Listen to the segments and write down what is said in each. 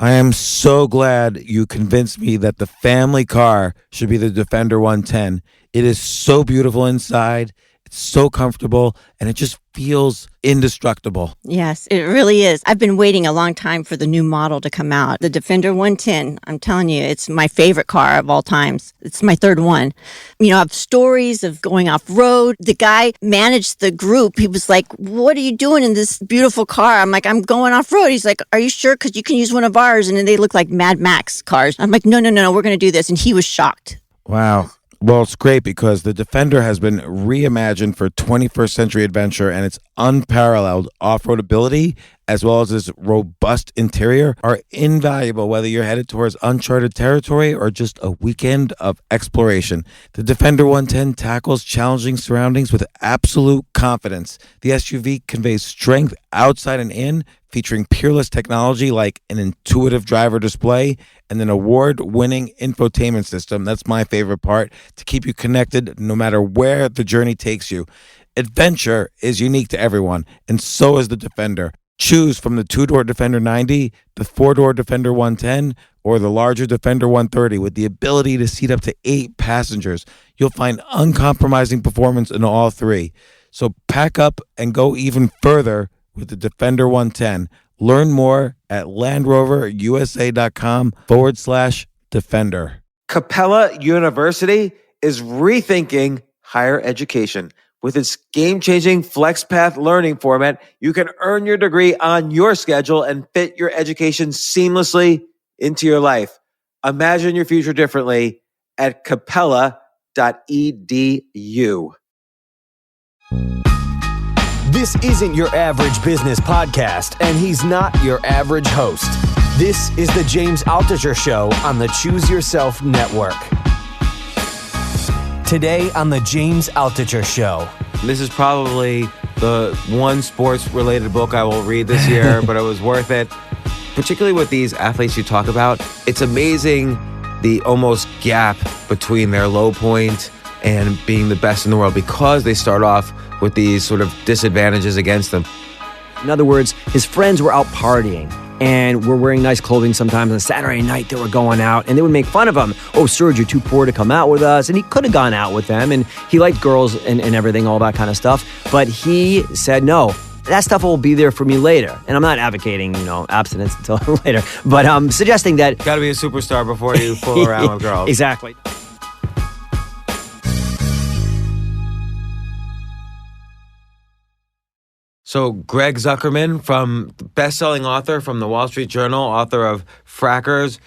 I am so glad you convinced me that the family car should be the Defender 110. It is so beautiful inside. It's so comfortable, and it just feels indestructible. Yes, it really is. I've been waiting a long time for the new model to come out. The Defender 110, I'm telling you, it's my favorite car of all times. It's my third one. You know, I have stories of going off-road. The guy managed the group. He was like, what are you doing in this beautiful car? I'm like, I'm going off-road. He's like, are you sure? Because you can use one of ours. And then they look like Mad Max cars. I'm like, no, we're going to do this. And he was shocked. Wow. Well, it's great because the Defender has been reimagined for 21st century adventure, and its unparalleled off-road ability, as well as its robust interior, are invaluable whether you're headed towards uncharted territory or just a weekend of exploration. The Defender 110 tackles challenging surroundings with absolute confidence. The SUV conveys strength outside and in, featuring peerless technology like an intuitive driver display and an award-winning infotainment system. That's my favorite part, to keep you connected no matter where the journey takes you. Adventure is unique to everyone, and so is the Defender. Choose from the two-door Defender 90, the four-door Defender 110, or the larger Defender 130 with the ability to seat up to 8 passengers. You'll find uncompromising performance in all three. So pack up and go even further with the Defender 110. Learn more at LandRoverUSA.com/Defender. Capella University is rethinking higher education. With its game-changing FlexPath learning format, you can earn your degree on your schedule and fit your education seamlessly into your life. Imagine your future differently at capella.edu. This isn't your average business podcast, and he's not your average host. This is the James Altucher Show on the Choose Yourself Network. Today on the James Altucher Show. This is probably the one sports-related book I will read this year, but it was worth it. Particularly with these athletes you talk about, it's amazing the almost gap between their low point and being the best in the world, because they start off with these sort of disadvantages against them. In other words, his friends were out partying and were wearing nice clothing sometimes. On Saturday night, they were going out and they would make fun of him. Oh, Serge, you're too poor to come out with us. And he could have gone out with them, and he liked girls and everything, all that kind of stuff. But he said, no, that stuff will be there for me later. And I'm not advocating, abstinence until later, but I'm suggesting that... Got to be a superstar before you fool around with girls. Exactly. So Greg Zuckerman, best-selling author from the Wall Street Journal, author of Frackers,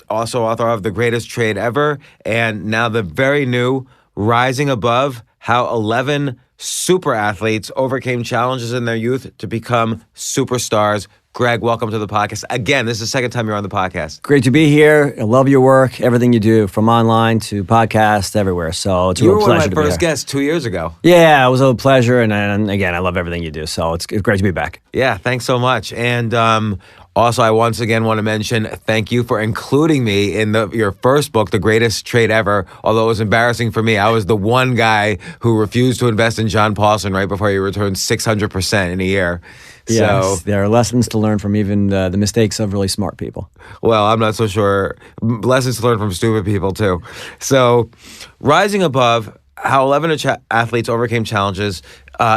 also author of The Greatest Trade Ever, and now the very new Rising Above, How 11 Super Athletes Overcame Challenges in Their Youth to Become Superstars. Greg, welcome to the podcast. Again, this is the second time you're on the podcast. Great to be here. I love your work, everything you do, from online to podcast, everywhere. So it's a real pleasure to be here. You were one of my first guests 2 years ago. Yeah, it was a pleasure. And again, I love everything you do. So it's great to be back. Yeah, thanks so much. And also, I once again want to mention thank you for including me in your first book, The Greatest Trade Ever. Although it was embarrassing for me, I was the one guy who refused to invest in John Paulson right before he returned 600% in a year. Yes, so, there are lessons to learn from even the mistakes of really smart people. Well, I'm not so sure. Lessons to learn from stupid people, too. So, Rising Above, How 11 Athletes Overcame Challenges.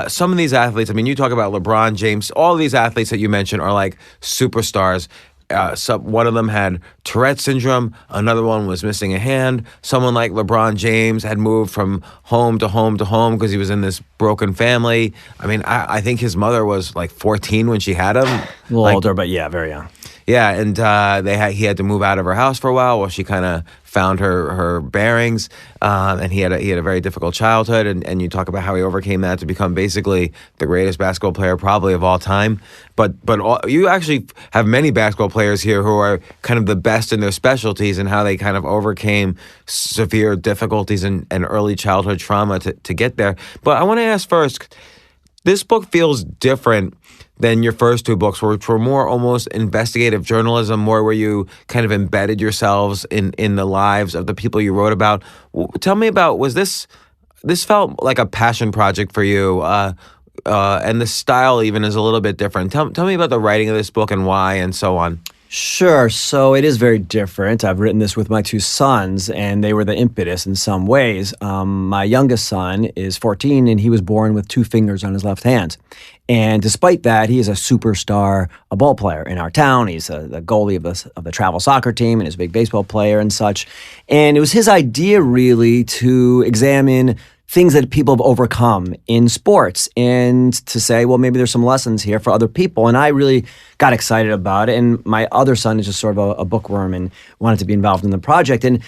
Some of these athletes, you talk about LeBron James, all of these athletes that you mentioned are like superstars. One of them had Tourette syndrome. Another one was missing a hand. Someone like LeBron James had moved from home to home to home because he was in this broken family. I think his mother was like 14 when she had him. A little older, but yeah, very young. Yeah, and he had to move out of her house for a while she kind of found her bearings, and he had a very difficult childhood, and you talk about how he overcame that to become basically the greatest basketball player probably of all time. But you actually have many basketball players here who are kind of the best in their specialties and how they kind of overcame severe difficulties and early childhood trauma to get there. But I want to ask first, this book feels different than your first two books, which were more almost investigative journalism, more where you kind of embedded yourselves in the lives of the people you wrote about. Tell me about, this felt like a passion project for you, and the style even is a little bit different. Tell me about the writing of this book and why and so on. Sure. So it is very different. I've written this with my two sons, and they were the impetus in some ways. My youngest son is 14, and he was born with two fingers on his left hand. And despite that, he is a superstar, a ball player in our town. He's the goalie of the travel soccer team, and is a big baseball player and such. And it was his idea, really, to examine things that people have overcome in sports and to say, well, maybe there's some lessons here for other people. And I really got excited about it. And my other son is just sort of a bookworm and wanted to be involved in the project. And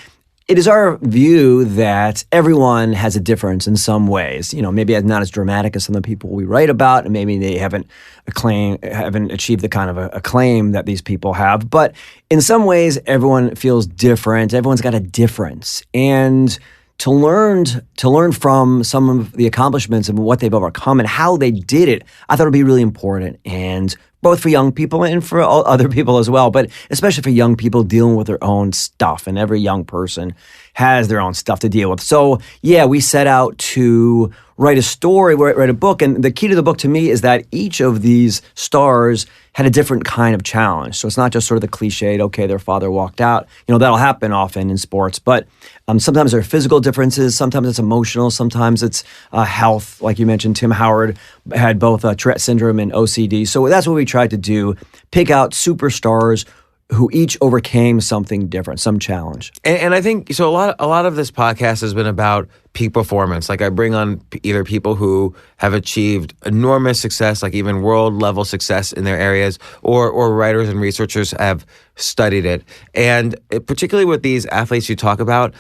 it is our view that everyone has a difference in some ways. You know, maybe not as dramatic as some of the people we write about, and maybe they haven't achieved the kind of acclaim that these people have. But in some ways, everyone feels different. Everyone's got a difference. And to learn from some of the accomplishments and what they've overcome and how they did it, I thought it would be really important, and both for young people and for other people as well, but especially for young people dealing with their own stuff, and every young person has their own stuff to deal with. So yeah, we set out to write a story, write a book, and the key to the book to me is that each of these stars had a different kind of challenge. So it's not just sort of the cliched, okay, their father walked out. You know, that'll happen often in sports, but sometimes there are physical differences, sometimes it's emotional, sometimes it's health. Like you mentioned, Tim Howard had both Tourette syndrome and OCD. So that's what we tried to do, pick out superstars who each overcame something different, some challenge. And I think so. A lot of this podcast has been about peak performance. Like I bring on either people who have achieved enormous success, like even world level success in their areas, or writers and researchers have studied it. And particularly with these athletes you talk about,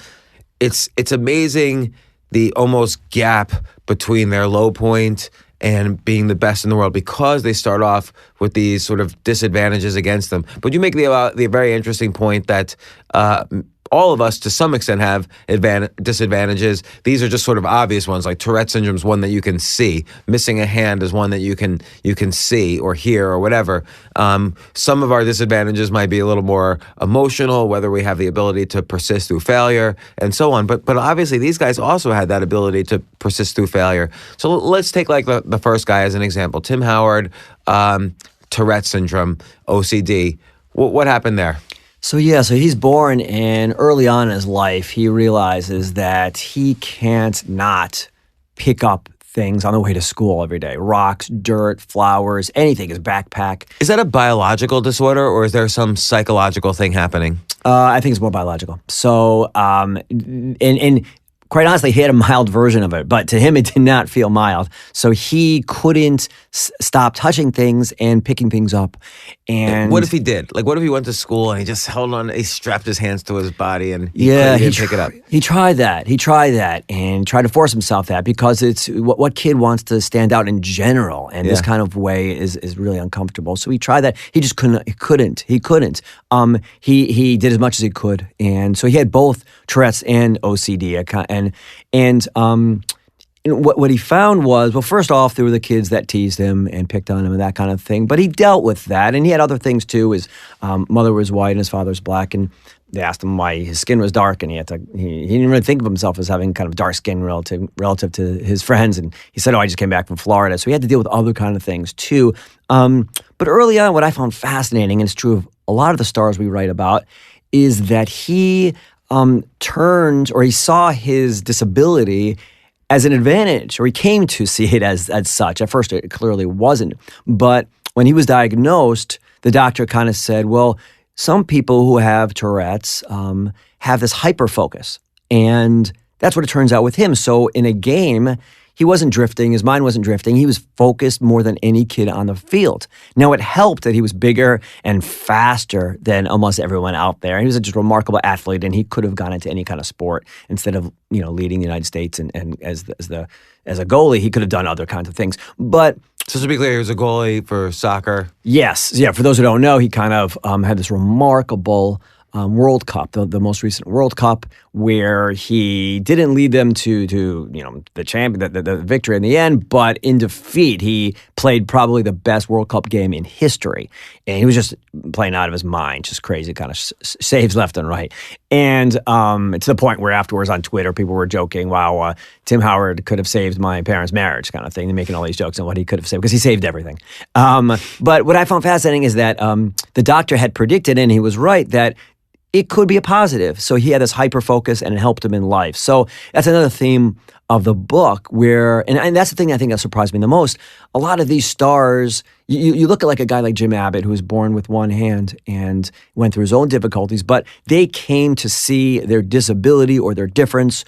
it's amazing the almost gap between their low point and being the best in the world, because they start off with these sort of disadvantages against them. But you make the very interesting point that all of us, to some extent, have disadvantages. These are just sort of obvious ones, like Tourette syndrome is one that you can see. Missing a hand is one that you can see or hear or whatever. Some of our disadvantages might be a little more emotional, whether we have the ability to persist through failure and so on. But obviously, these guys also had that ability to persist through failure. So let's take like the first guy as an example, Tim Howard, Tourette syndrome, OCD. What happened there? So he's born, and early on in his life, he realizes that he can't not pick up things on the way to school every day. Rocks, dirt, flowers, anything, his backpack. Is that a biological disorder, or is there some psychological thing happening? I think it's more biological. So, and quite honestly, he had a mild version of it, but to him, it did not feel mild. So he couldn't stop touching things and picking things up. And what if he did? Like, what if he went to school and he just held on, he strapped his hands to his body and he didn't pick it up? He tried that. And tried to force himself that, because it's what kid wants to stand out in general. And this kind of way is really uncomfortable. So he tried that. He just couldn't. He couldn't. He did as much as he could. And so he had both Tourette's and OCD. And what he found was, well, first off, there were the kids that teased him and picked on him and that kind of thing. But he dealt with that, and he had other things too. His mother was white and his father was black, and they asked him why his skin was dark, and he didn't really think of himself as having kind of dark skin relative to his friends. And he said, "Oh, I just came back from Florida," so he had to deal with other kind of things too. But early on, what I found fascinating, and it's true of a lot of the stars we write about, is that he he saw his disability as an advantage, or he came to see it as such. At first, it clearly wasn't. But when he was diagnosed, the doctor kind of said, well, some people who have Tourette's have this hyperfocus. And that's what it turns out with him. So in a game, he wasn't drifting. His mind wasn't drifting. He was focused more than any kid on the field. Now, it helped that he was bigger and faster than almost everyone out there. He was just a remarkable athlete, and he could have gone into any kind of sport instead of, leading the United States and as a goalie, he could have done other kinds of things. But so to be clear, he was a goalie for soccer. Yes, yeah. For those who don't know, he kind of had this remarkable World Cup, the most recent World Cup, where he didn't lead them to the champion, the victory in the end, but in defeat, he played probably the best World Cup game in history, and he was just playing out of his mind, just crazy, kind of saves left and right, and to the point where afterwards on Twitter, people were joking, "Wow, Tim Howard could have saved my parents' marriage," kind of thing, and making all these jokes on what he could have saved because he saved everything. But what I found fascinating is that the doctor had predicted, and he was right, that it could be a positive. So he had this hyper focus and it helped him in life. So that's another theme of the book where, and that's the thing I think that surprised me the most. A lot of these stars, you look at like a guy like Jim Abbott, who was born with one hand and went through his own difficulties, but they came to see their disability or their difference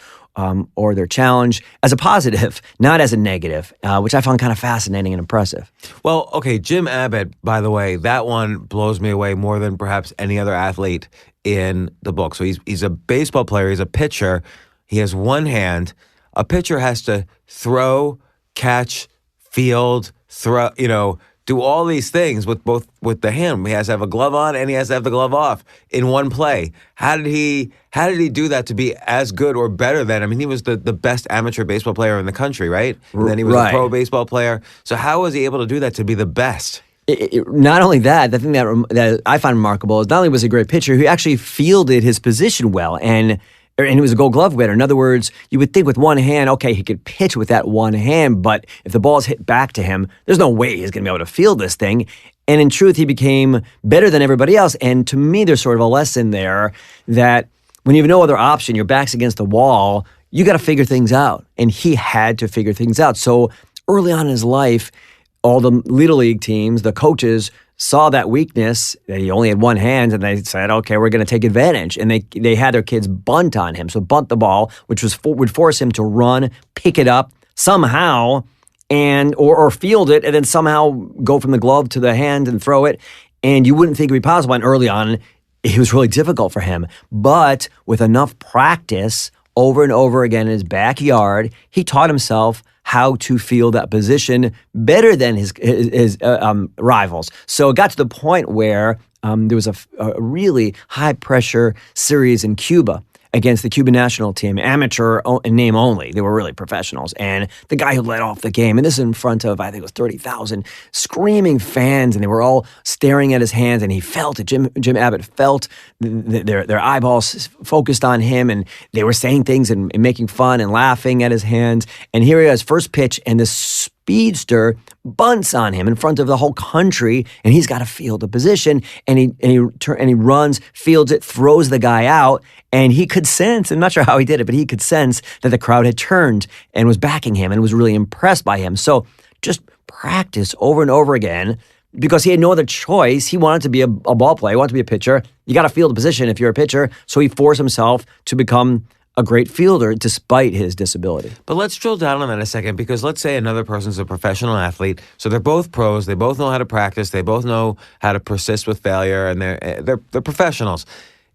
or their challenge as a positive, not as a negative, which I found kind of fascinating and impressive. Well, okay, Jim Abbott, by the way, that one blows me away more than perhaps any other athlete in the book. So he's a baseball player, he's a pitcher, he has one hand. A pitcher has to throw, catch, field, throw, do all these things with the hand. He has to have a glove on and he has to have the glove off in one play. How did he do that to be as good or better than? I mean, he was the best amateur baseball player in the country, right? And then he was a pro baseball player. So how was he able to do that to be the best? Not only that, the thing that I find remarkable is not only was he a great pitcher, he actually fielded his position well, and he was a Gold Glove winner. In other words, you would think with one hand, okay, he could pitch with that one hand, but if the ball is hit back to him, there's no way he's going to be able to field this thing. And in truth, he became better than everybody else. And to me, there's sort of a lesson there that when you have no other option, your back's against the wall, you got to figure things out. And he had to figure things out. So early on in his life, all the Little League teams, the coaches, saw that weakness, that he only had one hand, and they said, okay, we're going to take advantage. And they had their kids bunt on him. So bunt the ball, which would force him to run, pick it up somehow, and or field it, and then somehow go from the glove to the hand and throw it. And you wouldn't think it would be possible. And early on, it was really difficult for him. But with enough practice over and over again in his backyard, he taught himself how to field that position better than his rivals. So it got to the point where there was a really high-pressure series in Cuba against the Cuban national team, amateur in name only. They were really professionals. And the guy who led off the game, and this is in front of, I think it was 30,000 screaming fans, and they were all staring at his hands, and he felt it. Jim Abbott felt their eyeballs focused on him, and they were saying things and making fun and laughing at his hands. And here he is, first pitch, and this speedster bunts on him in front of the whole country, and he's got to field the position, and he runs, fields it, throws the guy out, and he could sense, I'm not sure how he did it, but he could sense that the crowd had turned and was backing him and was really impressed by him. So just practice over and over again, because he had no other choice. He wanted to be a ball player, he wanted to be a pitcher. You got to field a position if you're a pitcher, so he forced himself to become a great fielder despite his disability. But let's drill down on that a second, because let's say another person's a professional athlete. So they're both pros. They both know how to practice. They both know how to persist with failure, and they're professionals.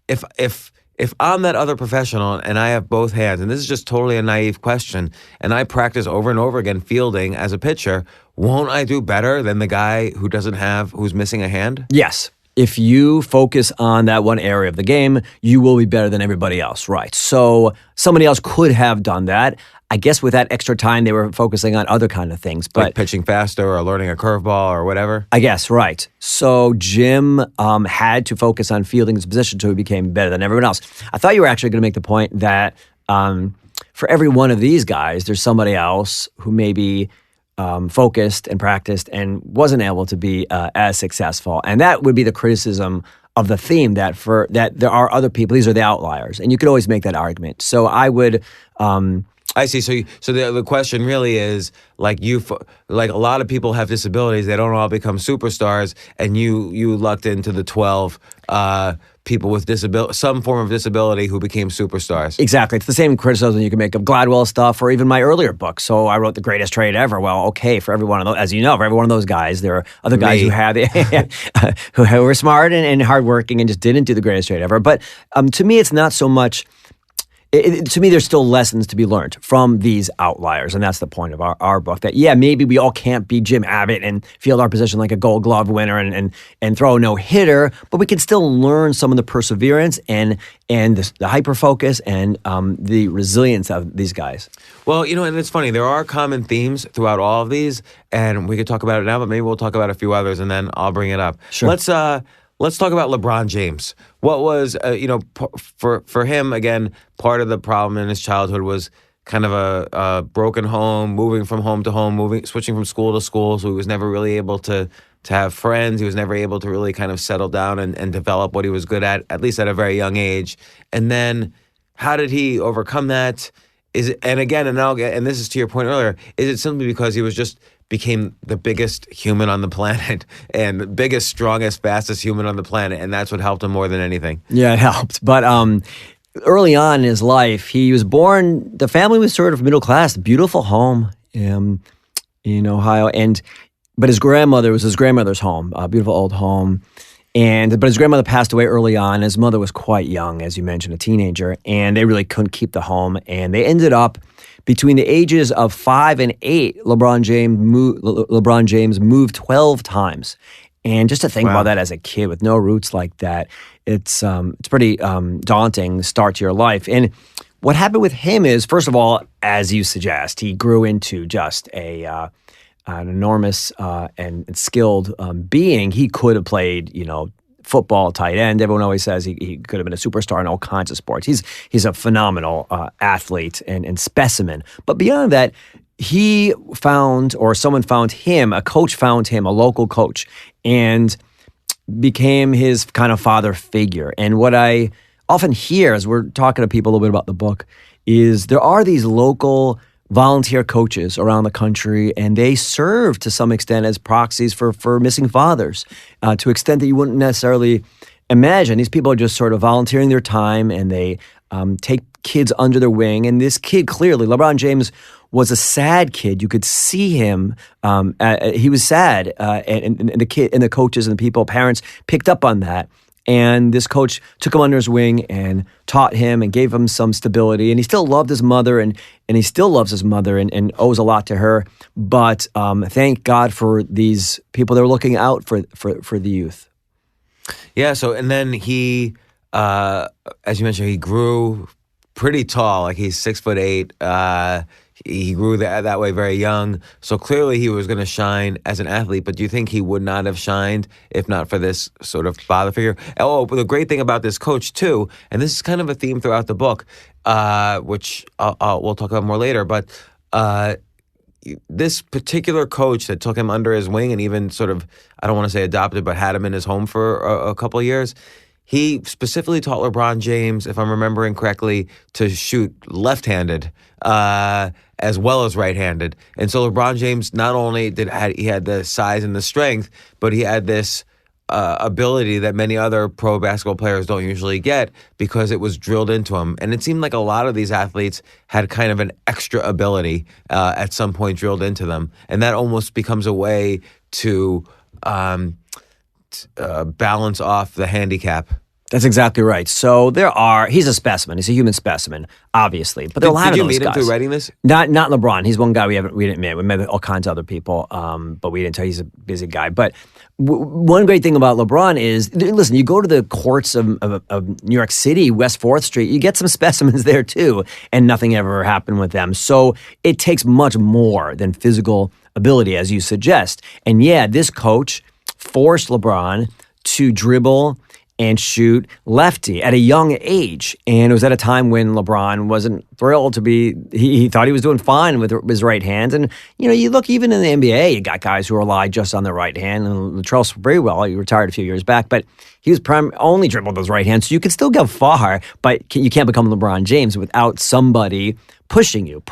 If I'm that other professional and I have both hands, and this is just totally a naive question, and I practice over and over again fielding as a pitcher, won't I do better than the guy who's missing a hand? Yes. If you focus on that one area of the game, you will be better than everybody else, right? So somebody else could have done that. I guess with that extra time, they were focusing on other kind of things. But like pitching faster or learning a curveball or whatever? I guess, right. So Jim had to focus on fielding his position so he became better than everyone else. I thought you were actually going to make the point that for every one of these guys, there's somebody else who maybe focused and practiced and wasn't able to be as successful. And that would be the criticism of the theme, that there are other people, these are the outliers. And you could always make that argument. So I would... I see. So the question really is, like a lot of people have disabilities. They don't all become superstars, and you lucked into the 12 people with some form of disability who became superstars. Exactly. It's the same criticism you can make of Gladwell stuff or even my earlier book. So I wrote The Greatest Trade Ever. Well, okay, for every one of those, as you know, for every one of those guys, there are other guys who have who were smart and hardworking and just didn't do The Greatest Trade Ever. But to me, it's not so much... to me, there's still lessons to be learned from these outliers. And that's the point of our book, that, maybe we all can't be Jim Abbott and field our position like a Gold Glove winner and throw a no-hitter, but we can still learn some of the perseverance and the hyper-focus and the resilience of these guys. Well, and it's funny. There are common themes throughout all of these, and we could talk about it now, but maybe we'll talk about a few others, and then I'll bring it up. Sure. Let's talk about LeBron James. What was, for him, again, part of the problem in his childhood was kind of a broken home, moving from home to home, switching from school to school, so he was never really able to have friends. He was never able to really kind of settle down and develop what he was good at least at a very young age. And then how did he overcome that? And this is to your point earlier, is it simply because he became the biggest human on the planet and the biggest, strongest, fastest human on the planet, and that's what helped him more than anything? Yeah, it helped. But early on in his life, he was born, the family was sort of middle class, beautiful home in Ohio. But his grandmother was his grandmother's home, a beautiful old home. But his grandmother passed away early on. His mother was quite young, as you mentioned, a teenager, and they really couldn't keep the home. And they ended up, between the ages of 5 and 8, LeBron James moved 12 times. And just to think about that as a kid with no roots like that, it's pretty daunting start to your life. And what happened with him is, first of all, as you suggest, he grew into just an enormous and skilled being. He could have played, football, tight end. Everyone always says he could have been a superstar in all kinds of sports. He's a phenomenal athlete and specimen. But beyond that, someone found him, a coach found him, a local coach, and became his kind of father figure. And what I often hear as we're talking to people a little bit about the book is there are these local volunteer coaches around the country, and they serve to some extent as proxies for missing fathers, to extent that you wouldn't necessarily imagine. These people are just sort of volunteering their time, and they take kids under their wing. And this kid, clearly, LeBron James was a sad kid. You could see him. He was sad, and the kid and the coaches and the people, parents picked up on that. And this coach took him under his wing and taught him and gave him some stability. And he still loved his mother, and he still loves his mother and owes a lot to her. But thank God for these people that were looking out for the youth. Yeah. So, and then he, as you mentioned, he grew pretty tall. Like he's 6'8". He grew that way very young. So clearly he was going to shine as an athlete, but do you think he would not have shined if not for this sort of father figure? Oh, but the great thing about this coach too, and this is kind of a theme throughout the book, which we'll talk about more later, but this particular coach that took him under his wing and even sort of, I don't want to say adopted, but had him in his home for a couple of years, he specifically taught LeBron James, if I'm remembering correctly, to shoot left-handed as well as right-handed. And so LeBron James not only had the size and the strength, but he had this ability that many other pro basketball players don't usually get because it was drilled into him. And it seemed like a lot of these athletes had kind of an extra ability at some point drilled into them. And that almost becomes a way to balance off the handicap. That's exactly right. So he's a specimen. He's a human specimen, obviously. But there are a lot of those guys. Did you meet him through writing this? Not LeBron. He's one guy we didn't meet. We met all kinds of other people, but we didn't tell you he's a busy guy. But one great thing about LeBron is, listen, you go to the courts of New York City, West 4th Street, you get some specimens there too, and nothing ever happened with them. So it takes much more than physical ability, as you suggest. And yeah, this coach forced LeBron to dribble and shoot lefty at a young age. And it was at a time when LeBron wasn't thrilled to be, he thought he was doing fine with his right hand. And, you look even in the NBA, you got guys who rely just on their right hand. And Latrell Sprewell, he retired a few years back, but he was only dribbled with his right hand. So you can still go far, but you can't become LeBron James without somebody pushing you.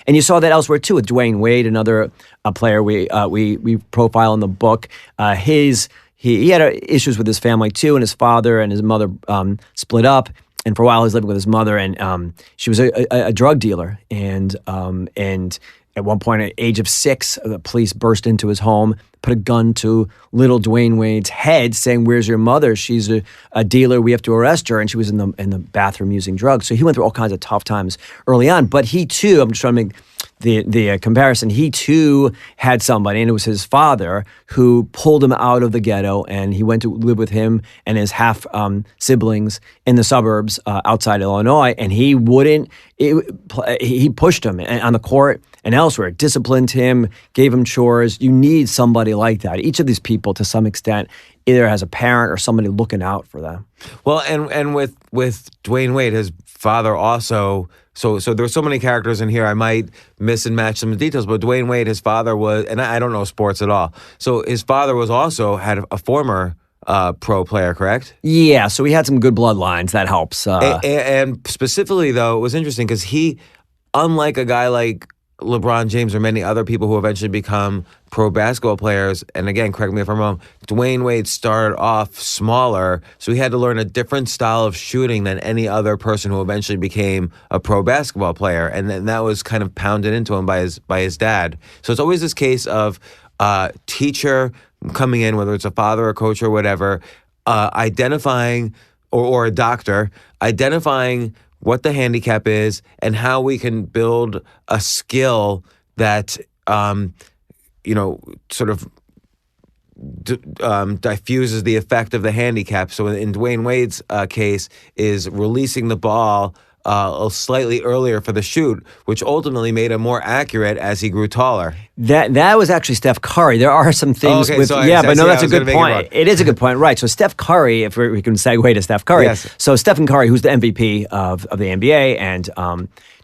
And you saw that elsewhere too with Dwayne Wade, another player we profile in the book. He had issues with his family too, and his father and his mother split up. And for a while, he was living with his mother, and she was a drug dealer. And At one point, at age of 6, the police burst into his home, put a gun to little Dwayne Wade's head, saying, "Where's your mother? She's a dealer. We have to arrest her." And she was in the bathroom using drugs. So he went through all kinds of tough times early on. But he too, I'm just trying to make the comparison, he too had somebody, and it was his father, who pulled him out of the ghetto, and he went to live with him and his half siblings in the suburbs outside Illinois, and he pushed him on the court and elsewhere, disciplined him, gave him chores. You need somebody like that. Each of these people, to some extent, either has a parent or somebody looking out for them. Well, and with Dwayne Wade, his father also. So there's so many characters in here. I might miss and match some of the details, but Dwayne Wade, his father was, and I don't know sports at all. So his father had a former pro player, correct? Yeah. So he had some good bloodlines. That helps. And specifically, though, it was interesting because he, unlike a guy like LeBron James or many other people who eventually become pro basketball players, and again, correct me if I'm wrong, Dwayne Wade started off smaller, so he had to learn a different style of shooting than any other person who eventually became a pro basketball player, and then that was kind of pounded into him by his dad. So it's always this case of teacher coming in, whether it's a father or coach or whatever, identifying, or a doctor, identifying what the handicap is and how we can build a skill that, sort of diffuses the effect of the handicap. So in Dwayne Wade's case, is releasing the ball slightly earlier for the shoot, which ultimately made him more accurate as he grew taller. That was actually Steph Curry. There are some things that's a good point. It is a good point, right? So Steph Curry, if we can segue to Steph Curry. Yes. So Stephen Curry, who's the MVP of the NBA and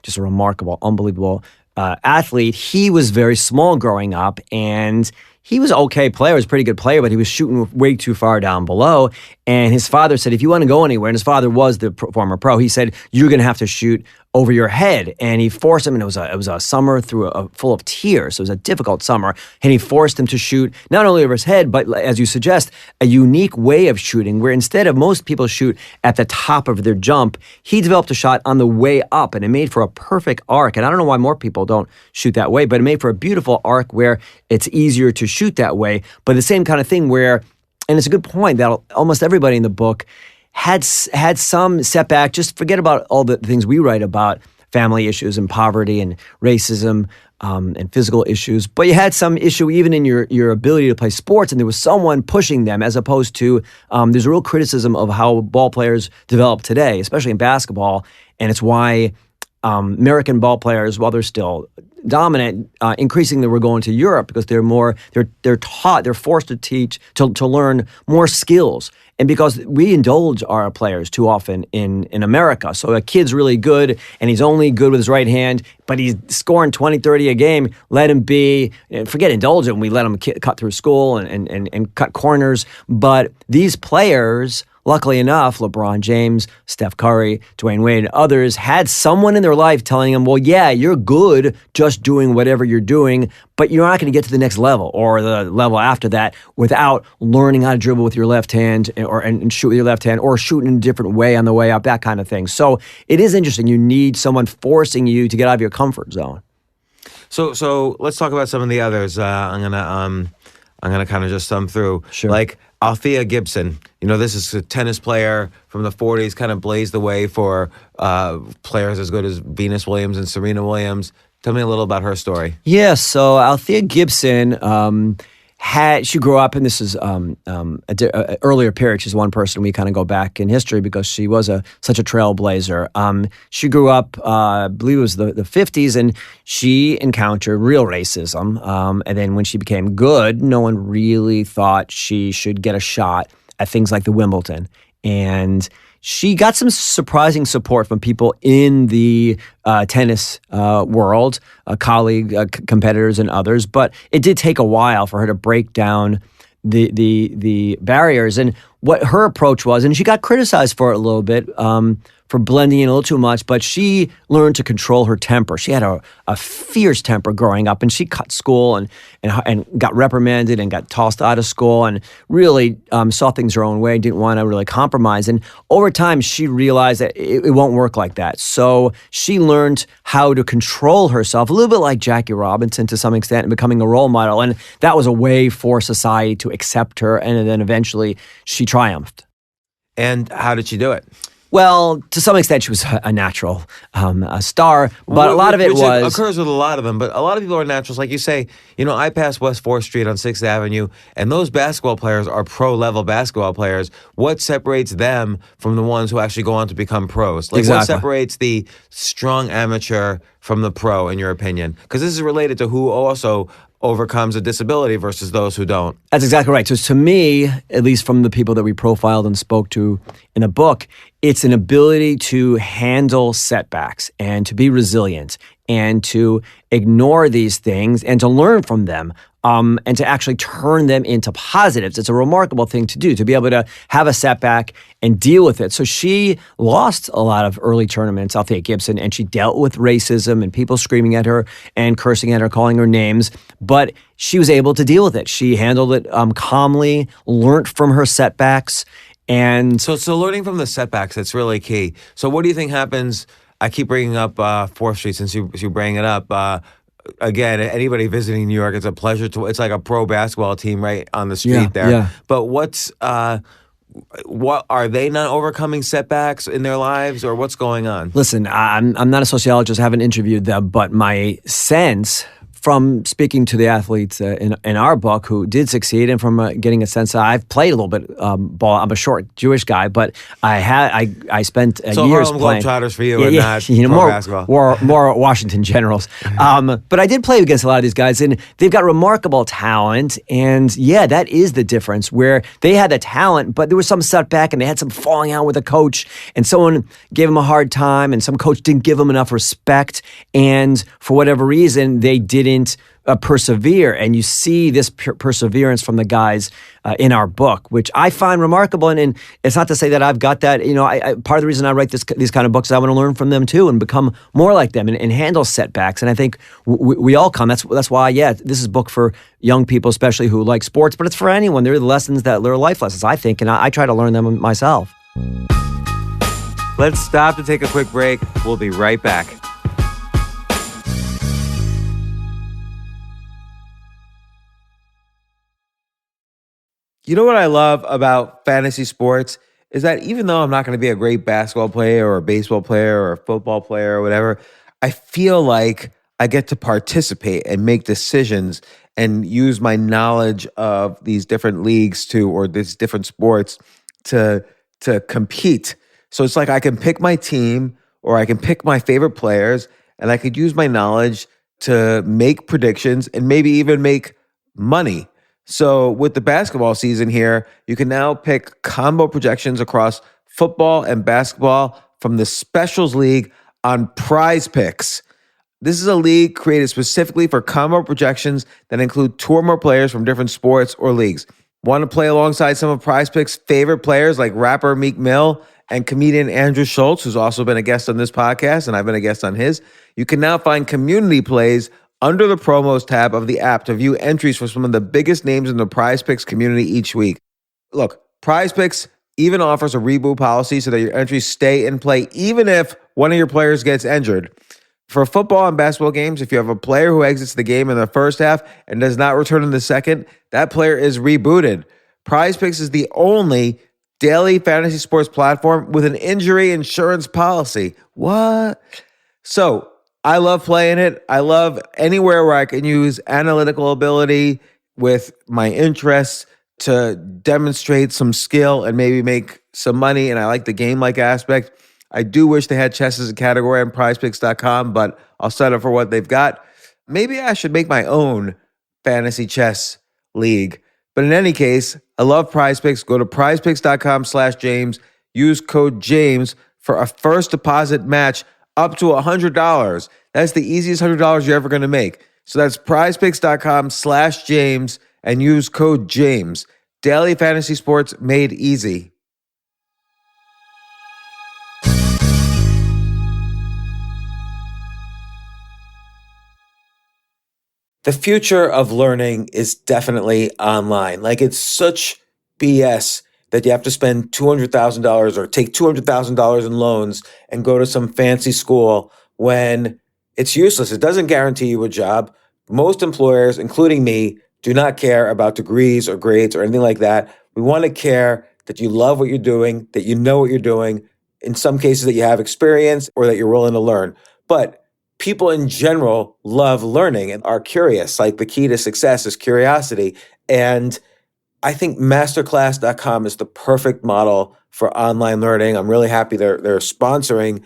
just a remarkable, unbelievable athlete, he was very small growing up, and he was an okay player, was a pretty good player, but he was shooting way too far down below. And his father said, if you want to go anywhere, and his father was the former pro, he said, you're going to have to shoot over your head. And he forced him, and it was a summer full of tears. So it was a difficult summer. And he forced him to shoot not only over his head, but as you suggest, a unique way of shooting where instead of most people shoot at the top of their jump, he developed a shot on the way up, and it made for a perfect arc. And I don't know why more people don't shoot that way, but it made for a beautiful arc where it's easier to shoot that way. But the same kind of thing where, and it's a good point that almost everybody in the book had some setback. Just forget about all the things we write about, family issues and poverty and racism and physical issues. But you had some issue even in your ability to play sports, and there was someone pushing them, as opposed to there's a real criticism of how ball players develop today, especially in basketball. And it's why American ball players, while they're still dominant, increasingly we're going to Europe because they're forced to teach, to learn more skills. And because we indulge our players too often in America. So a kid's really good, and he's only good with his right hand, but he's scoring 20, 30 a game. Let him be, forget indulgent, we let him cut through school and cut corners. But these players, luckily enough, LeBron James, Steph Curry, Dwayne Wade, and others had someone in their life telling them, well, yeah, you're good just doing whatever you're doing, but you're not going to get to the next level or the level after that without learning how to dribble with your left hand and shoot with your left hand or shoot in a different way on the way up, that kind of thing. So it is interesting. You need someone forcing you to get out of your comfort zone. So let's talk about some of the others. I'm gonna kind of just thumb through. Sure. Like Althea Gibson. This is a tennis player from the 40s, kind of blazed the way for players as good as Venus Williams and Serena Williams. Tell me a little about her story. Yeah, so Althea Gibson she grew up, and this is an earlier period. She's one person we kind of go back in history because she was such a trailblazer. She grew up, I believe it was the 50s, and she encountered real racism. And then when she became good, no one really thought she should get a shot at things like the Wimbledon. And she got some surprising support from people in the tennis world, competitors and others. But it did take a while for her to break down the barriers. And what her approach was, and she got criticized for it a little bit from for blending in a little too much, but she learned to control her temper. She had a fierce temper growing up, and she cut school and got reprimanded and got tossed out of school and really saw things her own way, didn't want to really compromise. And over time, she realized that it won't work like that. So she learned how to control herself, a little bit like Jackie Robinson to some extent, and becoming a role model. And that was a way for society to accept her. And then eventually she triumphed. And how did she do it? Well, to some extent, she was a natural, a star, but a lot of it Which was... occurs with a lot of them, but a lot of people are naturals. Like you say, I pass West 4th Street on 6th Avenue, and those basketball players are pro-level basketball players. What separates them from the ones who actually go on to become pros? Like, Exactly. What separates the strong amateur from the pro, in your opinion? Because this is related to who also overcomes a disability versus those who don't. That's exactly right. So to me, at least from the people that we profiled and spoke to in the book, it's an ability to handle setbacks and to be resilient and to ignore these things and to learn from them. And to actually turn them into positives. It's a remarkable thing to do, to be able to have a setback and deal with it. So she lost a lot of early tournaments, Althea Gibson, and she dealt with racism and people screaming at her and cursing at her, calling her names. But she was able to deal with it. She handled it calmly, learned from her setbacks. And So learning from the setbacks, that's really key. So what do you think happens? I keep bringing up 4th Street since you bring it up. Again, anybody visiting New York, it's a pleasure it's like a pro basketball team right on the street there. Yeah. But what are they not overcoming setbacks in their lives, or what's going on? Listen, I'm not a sociologist, I haven't interviewed them, but my sense from speaking to the athletes in our book who did succeed, and from getting a sense, I've played a little bit ball. I'm a short Jewish guy, but I spent So years Harlem playing. Globetrotters for you, and not pro more basketball. more Washington Generals. But I did play against a lot of these guys, and they've got remarkable talent. And yeah, that is the difference, where they had the talent, but there was some setback, and they had some falling out with a coach, and someone gave them a hard time, and some coach didn't give them enough respect, and for whatever reason, they didn't persevere. And you see this perseverance from the guys in our book, which I find remarkable. And it's not to say that I've got that. Part of the reason I write these kind of books is I want to learn from them too and become more like them and handle setbacks. And I think we all come. That's why, this is a book for young people, especially who like sports, but it's for anyone. They're the lessons they're life lessons, I think, and I try to learn them myself. Let's stop to take a quick break. We'll be right back. You know what I love about fantasy sports is that even though I'm not going to be a great basketball player or a baseball player or a football player or whatever, I feel like I get to participate and make decisions and use my knowledge of these different leagues or these different sports to compete. So it's like I can pick my team or I can pick my favorite players, and I could use my knowledge to make predictions and maybe even make money. So with the basketball season here, you can now pick combo projections across football and basketball from the Specials League on Prize Picks. This is a league created specifically for combo projections that include two or more players from different sports or leagues. Want to play alongside some of Prize Picks' favorite players like rapper Meek Mill and comedian Andrew Schultz, who's also been a guest on this podcast, and I've been a guest on his? You can now find community plays under the promos tab of the app to view entries for some of the biggest names in the Prize Picks community each week. Look, Prize Picks even offers a reboot policy so that your entries stay in play even if one of your players gets injured. For football and basketball games, if you have a player who exits the game in the first half and does not return in the second, that player is rebooted. Prize Picks is the only daily fantasy sports platform with an injury insurance policy. What? So, I love playing it. I love anywhere where I can use analytical ability with my interests to demonstrate some skill and maybe make some money. And I like the game-like aspect. I do wish they had chess as a category on prizepicks.com, but I'll settle for what they've got. Maybe I should make my own fantasy chess league. But in any case, I love Prize Picks. Go to prizepicks.com/James. Use code James for a first deposit match up to $100. That's the easiest $100 you're ever going to make. So that's prizepicks.com/James and use code James. Daily fantasy sports made easy. the future of learning is definitely online. Like, it's such BS that you have to spend $200,000 or take $200,000 in loans and go to some fancy school when it's useless. It doesn't guarantee you a job. Most employers, including me, do not care about degrees or grades or anything like that. We want to care that you love what you're doing, that you know what you're doing, in some cases that you have experience or that you're willing to learn. But people in general love learning and are curious. Like, the key to success is curiosity. And I think masterclass.com is the perfect model for online learning. I'm really happy they're sponsoring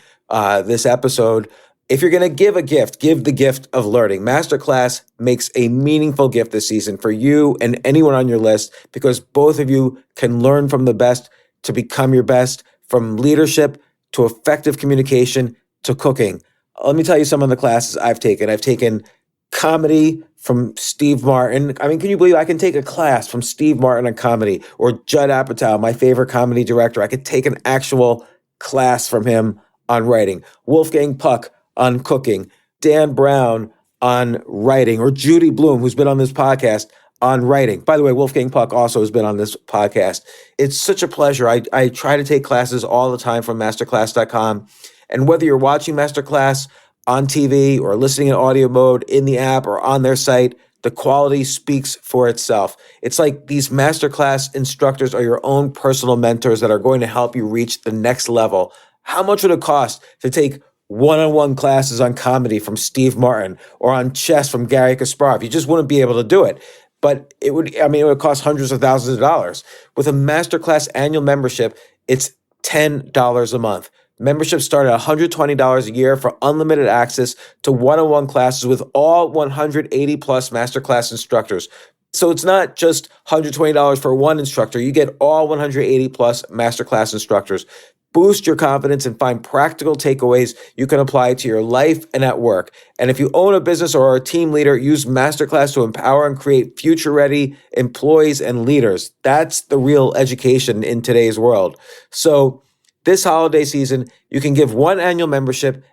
this episode. If you're going to give a gift, give the gift of learning. Masterclass makes a meaningful gift this season for you and anyone on your list, because both of you can learn from the best to become your best, from leadership to effective communication to cooking. Let me tell you some of the classes I've taken. I've taken comedy from Steve Martin. I mean, can you believe I can take a class from Steve Martin on comedy, or Judd Apatow, my favorite comedy director? I could take an actual class from him on writing. Wolfgang Puck on cooking. Dan Brown on writing, or Judy Bloom, who's been on this podcast, on writing. By the way, Wolfgang Puck also has been on this podcast. It's such a pleasure. I try to take classes all the time from masterclass.com. And whether you're watching Masterclass on TV or listening in audio mode in the app or on their site, the quality speaks for itself. It's like these Masterclass instructors are your own personal mentors that are going to help you reach the next level. How much would it cost to take one-on-one classes on comedy from Steve Martin or on chess from Gary Kasparov? You just wouldn't be able to do it. But it would cost hundreds of thousands of dollars. With a Masterclass annual membership, it's $10 a month. Memberships start at $120 a year for unlimited access to one-on-one classes with all 180 plus Masterclass instructors. So it's not just $120 for one instructor. You get all 180 plus Masterclass instructors. Boost your confidence and find practical takeaways you can apply to your life and at work. And if you own a business or are a team leader, use Masterclass to empower and create future-ready employees and leaders. That's the real education in today's world. So this holiday season, you can give one annual membership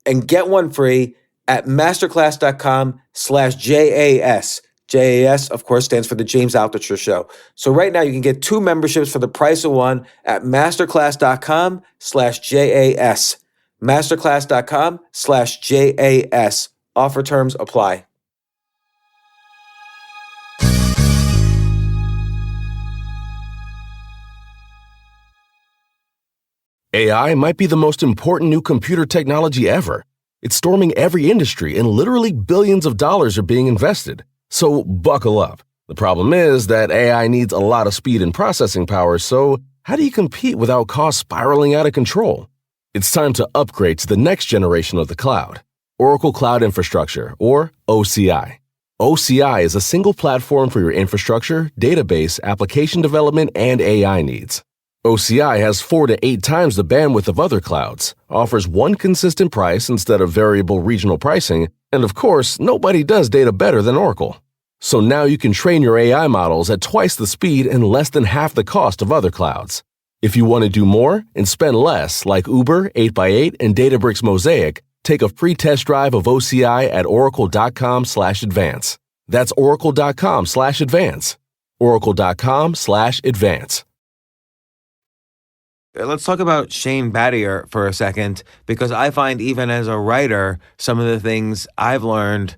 and get one free at masterclass.com/JAS. JAS, of course, stands for the James Altucher Show. So right now you can get 2 memberships for the price of one at masterclass.com/JAS. Masterclass.com/JAS. Offer terms apply. AI might be the most important new computer technology ever. It's storming every industry, and literally billions of dollars are being invested. So buckle up. The problem is that AI needs a lot of speed and processing power, so how do you compete without costs spiraling out of control? It's time to upgrade to the next generation of the cloud, Oracle Cloud Infrastructure, or OCI. OCI is a single platform for your infrastructure, database, application development, and AI needs. OCI has 4 to 8 times the bandwidth of other clouds, offers one consistent price instead of variable regional pricing, and of course, nobody does data better than Oracle. So now you can train your AI models at twice the speed and less than half the cost of other clouds. If you want to do more and spend less, like Uber, 8x8, and Databricks Mosaic, take a free test drive of OCI at oracle.com/advance. That's oracle.com/advance. Oracle.com/advance. Let's talk about Shane Battier for a second, because I find even as a writer, some of the things I've learned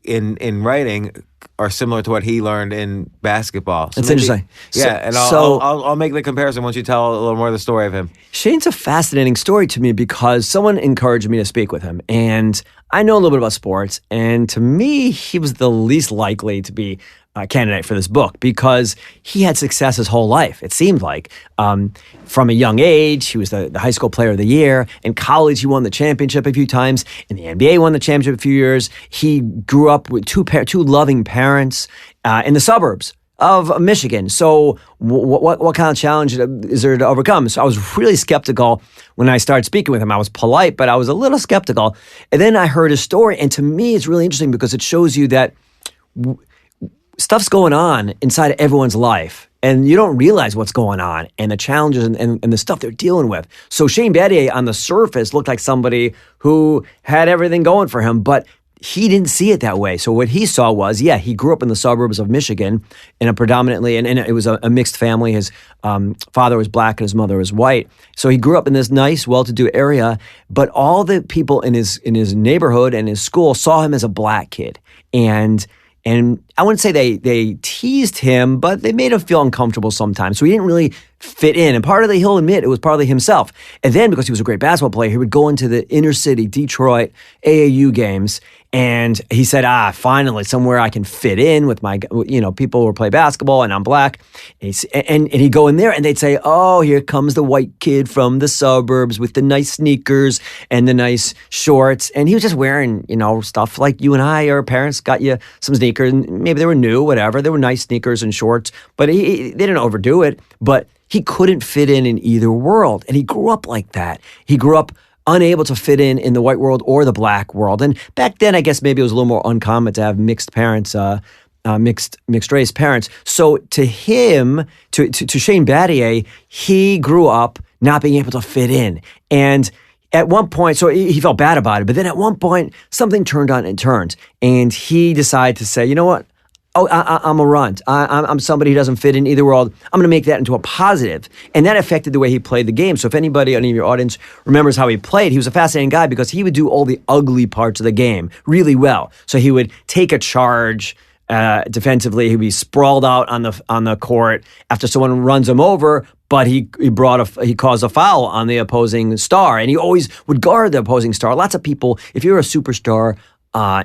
in writing are similar to what he learned in basketball. So It's interesting. I'll make the comparison once you tell a little more of the story of him. Shane's a fascinating story to me because someone encouraged me to speak with him. And I know a little bit about sports. And to me, he was the least likely to be a candidate for this book because he had success his whole life, it seemed like. From a young age, he was the high school player of the year. In college, he won the championship a few times. In the NBA, won the championship a few years. He grew up with two loving parents in the suburbs of Michigan. So what kind of challenge is there to overcome? So I was really skeptical when I started speaking with him. I was polite, but I was a little skeptical. And then I heard his story. And to me, it's really interesting because it shows you that stuff's going on inside of everyone's life, and you don't realize what's going on and the challenges and the stuff they're dealing with. So Shane Battier on the surface looked like somebody who had everything going for him, but he didn't see it that way. So what he saw was, he grew up in the suburbs of Michigan in a predominantly, and it was a mixed family. His father was black and his mother was white. So he grew up in this nice, well-to-do area, but all the people in his neighborhood and his school saw him as a black kid. And I wouldn't say they teased him, but they made him feel uncomfortable sometimes. So he didn't really fit in. And partly, he'll admit, it was partly himself. And then, because he was a great basketball player, he would go into the inner city Detroit AAU games. And he said, finally, somewhere I can fit in with my, people who play basketball, and I'm black. And he'd go in there, and they'd say, oh, here comes the white kid from the suburbs with the nice sneakers and the nice shorts. And he was just wearing, stuff like you and I, our parents got you some sneakers. And maybe they were new, whatever. They were nice sneakers and shorts. But they didn't overdo it. But he couldn't fit in either world. And he grew up like that. He grew up unable to fit in the white world or the black world. And back then, I guess maybe it was a little more uncommon to have mixed parents, mixed race parents. So to him, to Shane Battier, he grew up not being able to fit in. And at one point, so he felt bad about it. But then at one point, something turned on and turned. And he decided to say, you know what? I'm a runt. I'm somebody who doesn't fit in either world. I'm going to make that into a positive. And that affected the way he played the game. So if anybody, any of your audience, remembers how he played, he was a fascinating guy because he would do all the ugly parts of the game really well. So he would take a charge defensively. He'd be sprawled out on the court after someone runs him over, but he caused a foul on the opposing star. And he always would guard the opposing star. Lots of people, if you're a superstar,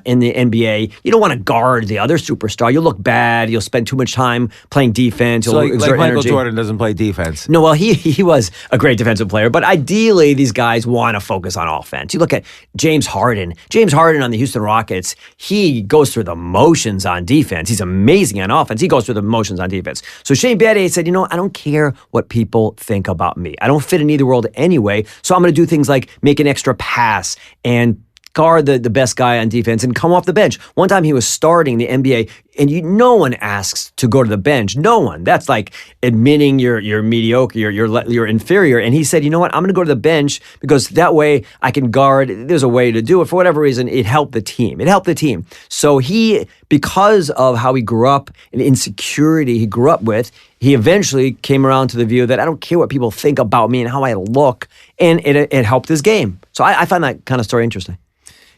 in the NBA, you don't want to guard the other superstar. You'll look bad. You'll spend too much time playing defense. So You'll like exert Michael energy. Jordan doesn't play defense. No, well, he was a great defensive player, but ideally these guys want to focus on offense. You look at James Harden. James Harden on the Houston Rockets, he goes through the motions on defense. He's amazing on offense. He goes through the motions on defense. So Shane Battier said, I don't care what people think about me. I don't fit in either world anyway, so I'm going to do things like make an extra pass and guard the best guy on defense and come off the bench. One time he was starting the NBA, and no one asks to go to the bench. No one. That's like admitting you're mediocre, you're inferior. And he said, you know what? I'm going to go to the bench because that way I can guard. There's a way to do it. For whatever reason, it helped the team. So he, because of how he grew up and insecurity he grew up with, he eventually came around to the view that I don't care what people think about me and how I look, and it helped his game. So I find that kind of story interesting.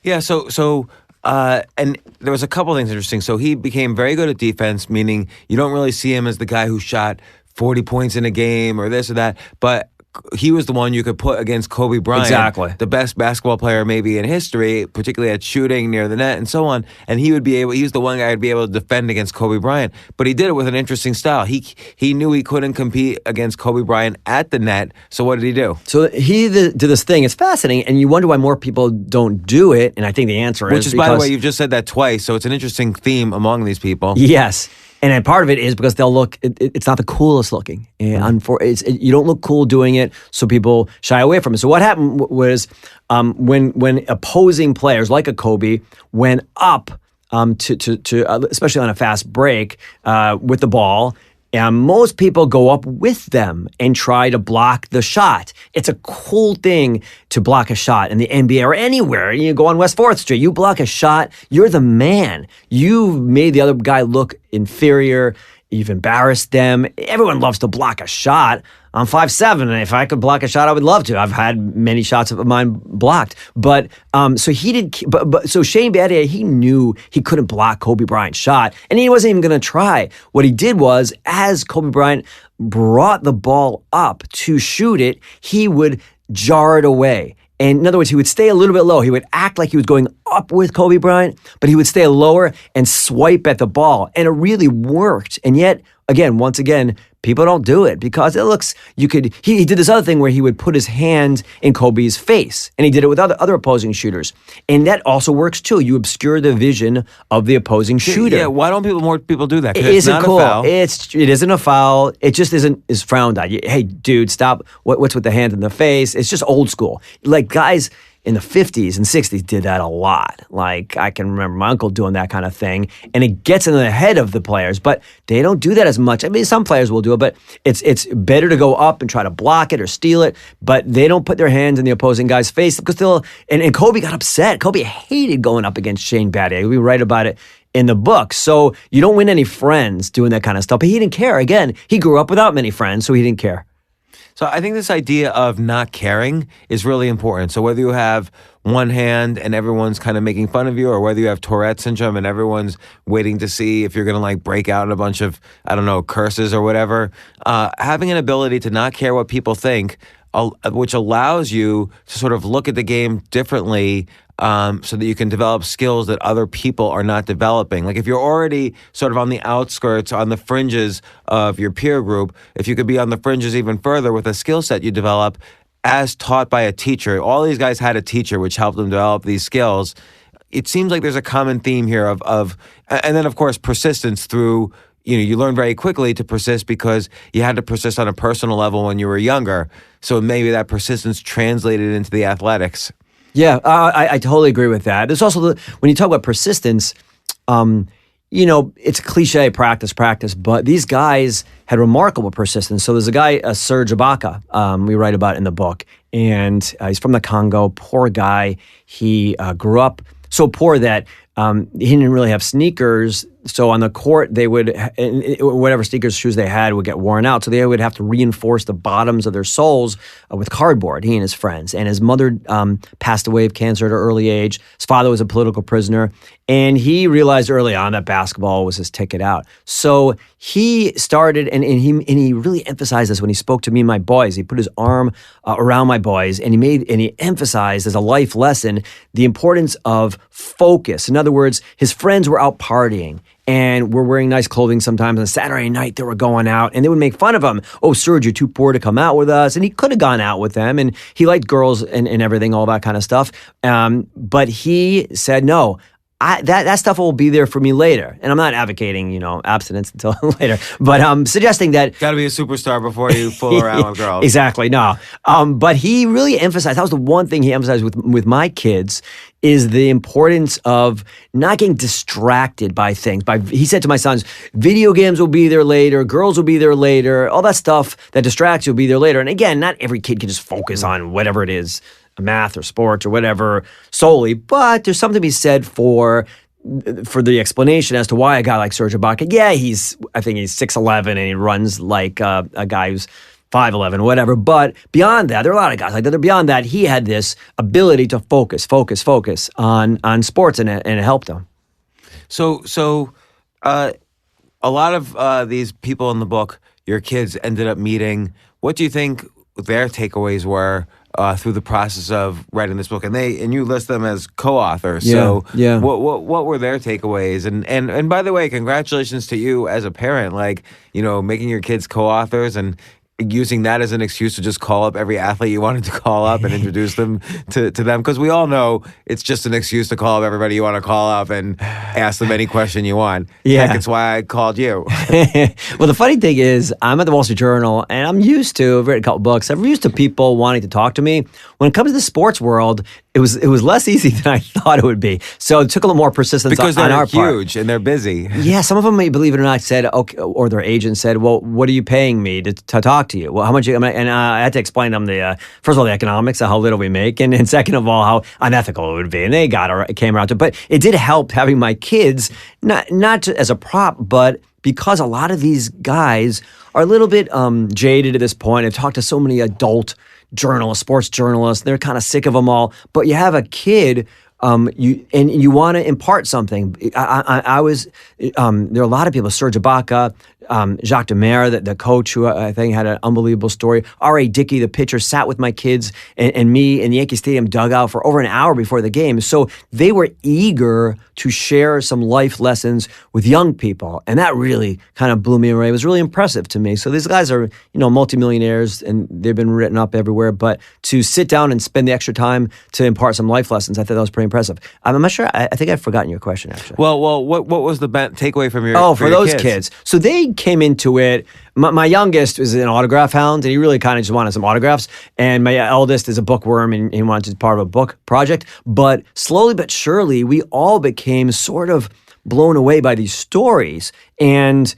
Yeah, so and there was a couple things interesting. So he became very good at defense, meaning you don't really see him as the guy who shot 40 points in a game or this or that, but he was the one you could put against Kobe Bryant, exactly, the best basketball player maybe in history, particularly at shooting near the net and so on. And he was the one guy who'd be able to defend against Kobe Bryant. But he did it with an interesting style. He knew he couldn't compete against Kobe Bryant at the net. So what did he do? So he did this thing. It's fascinating, and you wonder why more people don't do it. And I think the answer Which is, by the way, you've just said that twice. So it's an interesting theme among these people. Yes. And part of it is because they'll look, it's not the coolest looking. And you don't look cool doing it, so people shy away from it. So what happened was when opposing players like a Kobe went up to especially on a fast break with the ball, and most people go up with them and try to block the shot. It's a cool thing to block a shot in the NBA or anywhere. You go on West 4th Street, you block a shot, you're the man. You've made the other guy look inferior. You've embarrassed them. Everyone loves to block a shot. I'm 5'7", and if I could block a shot, I would love to. I've had many shots of mine blocked. But so he did. But so Shane Battier, he knew he couldn't block Kobe Bryant's shot, and he wasn't even going to try. What he did was, as Kobe Bryant brought the ball up to shoot it, he would jar it away. And in other words, he would stay a little bit low. He would act like he was going up with Kobe Bryant, but he would stay lower and swipe at the ball. And it really worked. And yet, once again, people don't do it because it looks, he did this other thing where he would put his hand in Kobe's face, and he did it with other opposing shooters. And that also works too. You obscure the vision of the opposing shooter. Yeah, why don't more people do that? It It's isn't not cool. a foul. It isn't a foul. It just is frowned on. Hey, dude, stop. What's with the hand in the face? It's just old school. Like guys, in the 50s and 60s did that a lot. Like I can remember my uncle doing that kind of thing, and it gets in the head of the players, but they don't do that as much. I mean, some players will do it, but it's better to go up and try to block it or steal it, but they don't put their hands in the opposing guy's face because and Kobe got upset. Kobe hated going up against Shane Battier. We write about it in the book. So you don't win any friends doing that kind of stuff, but he didn't care. Again, he grew up without many friends, so he didn't care. So I think this idea of not caring is really important. So whether you have one hand and everyone's kind of making fun of you, or whether you have Tourette syndrome and everyone's waiting to see if you're going to like break out in a bunch of, I don't know, curses or whatever, having an ability to not care what people think, which allows you to sort of look at the game differently, so that you can develop skills that other people are not developing. Like if you're already sort of on the outskirts, on the fringes of your peer group, if you could be on the fringes even further with a skill set you develop as taught by a teacher. All these guys had a teacher which helped them develop these skills. It seems like there's a common theme here of and then of course persistence through, you learn very quickly to persist because you had to persist on a personal level when you were younger. So maybe that persistence translated into the athletics. Yeah, I totally agree with that. There's also when you talk about persistence, it's a cliche, practice, but these guys had remarkable persistence. So there's a guy, Serge Ibaka, we write about in the book, and he's from the Congo, poor guy. He grew up so poor that he didn't really have sneakers. So on the court, they would, whatever sneakers, shoes they had would get worn out. So they would have to reinforce the bottoms of their soles with cardboard, he and his friends. And his mother passed away of cancer at an early age. His father was a political prisoner. And he realized early on that basketball was his ticket out. So he started, and he really emphasized this when he spoke to me and my boys. He put his arm around my boys, and he emphasized as a life lesson the importance of focus. In other words, his friends were out partying and were wearing nice clothing sometimes. On Saturday night, they were going out, and they would make fun of him. Oh, Serge, you're too poor to come out with us. And he could have gone out with them, and he liked girls and everything, all that kind of stuff. But he said, no, that stuff will be there for me later. And I'm not advocating, abstinence until later, but I'm suggesting that. Got to be a superstar before you fool around with girls. Exactly, no. But he really emphasized, that was the one thing he emphasized with my kids, is the importance of not getting distracted by things. He said to my sons, video games will be there later, girls will be there later, all that stuff that distracts you will be there later. And again, not every kid can just focus on whatever it is, math or sports or whatever solely, but there's something to be said for the explanation as to why a guy like Serge Ibaka, I think he's 6'11", and he runs like a guy who's 5'11", whatever. But beyond that, there are a lot of guys like that. Beyond that, he had this ability to focus on sports, and it helped him. So a lot of these people in the book, your kids ended up meeting. What do you think their takeaways were through the process of writing this book? And you list them as co-authors. So what were their takeaways? And by the way, congratulations to you as a parent, making your kids co-authors and using that as an excuse to just call up every athlete you wanted to call up and introduce them to them. Because we all know it's just an excuse to call up everybody you want to call up and ask them any question you want. Yeah. Heck, it's why I called you. Well, the funny thing is, I'm at the Wall Street Journal, and I've read a couple books. I'm used to people wanting to talk to me. When it comes to the sports world, it was less easy than I thought it would be. So it took a little more persistence on our part. Because they're huge and they're busy. Yeah, some of them, believe it or not, said, okay, or their agent said, well, what are you paying me to talk to you? Well, how much? And I had to explain to them first of all, the economics of how little we make, and second of all, how unethical it would be. And they came around to it. But it did help having my kids, not as a prop, but because a lot of these guys are a little bit jaded at this point. I've talked to so many adult journalists, sports journalists. They're kind of sick of them all. But you have a kid, you want to impart something. There are a lot of people, Serge Ibaka, Jacques Demers, the coach, who I think had an unbelievable story. R.A. Dickey, the pitcher, sat with my kids and me in the Yankee Stadium dugout for over an hour before the game. So they were eager to share some life lessons with young people. And that really kind of blew me away. It was really impressive to me. So these guys are, multimillionaires, and they've been written up everywhere. But to sit down and spend the extra time to impart some life lessons, I thought that was pretty impressive. impressive. I'm not sure. I think I've forgotten your question, actually. Well, what was the takeaway from your? For your those kids. So they came into it. My youngest is an autograph hound, and he really kind of just wanted some autographs. And my eldest is a bookworm, and he wanted to be part of a book project. But slowly but surely, we all became sort of blown away by these stories. And